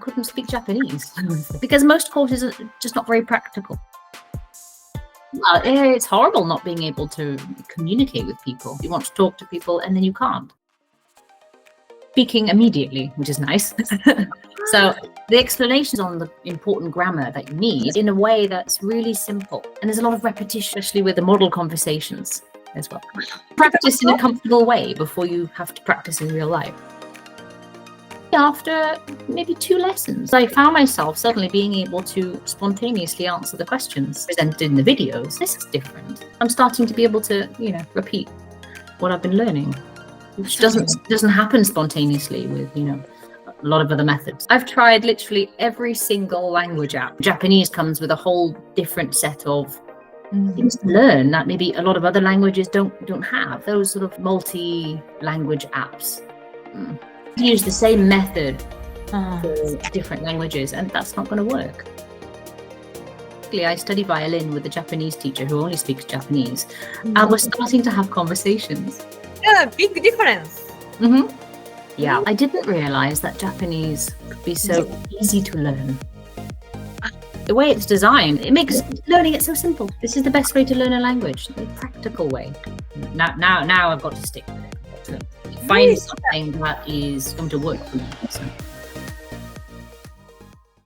couldn't speak Japanese because most courses are just not very practical. It's horrible not being able to communicate with people. You want to talk to people and then you can't. Speaking immediately, which is nice. So the explanations on the important grammar that you need in a way that's really simple. And there's a lot of repetition, especially with the model conversations as well. Practice in a comfortable way before you have to practice in real life. After maybe 2 lessons, I found myself suddenly being able to spontaneously answer the questions presented in the videos. This is different. I'm starting to be able to, repeat what I've been learning, which doesn't happen spontaneously with, a lot of other methods. I've tried literally every single language app. Japanese comes with a whole different set of things to learn that maybe a lot of other languages don't have. Those sort of multi-language apps. Use the same method for different languages, and that's not going to work. I study violin with a Japanese teacher who only speaks Japanese, and we're starting to have conversations. Yeah, big difference. Yeah, I didn't realize that Japanese could be so easy to learn. The way it's designed, it makes learning it so simple. This is the best way to learn a language, the practical way. Now I've got to stick with it. Find something that is going to work for me. So.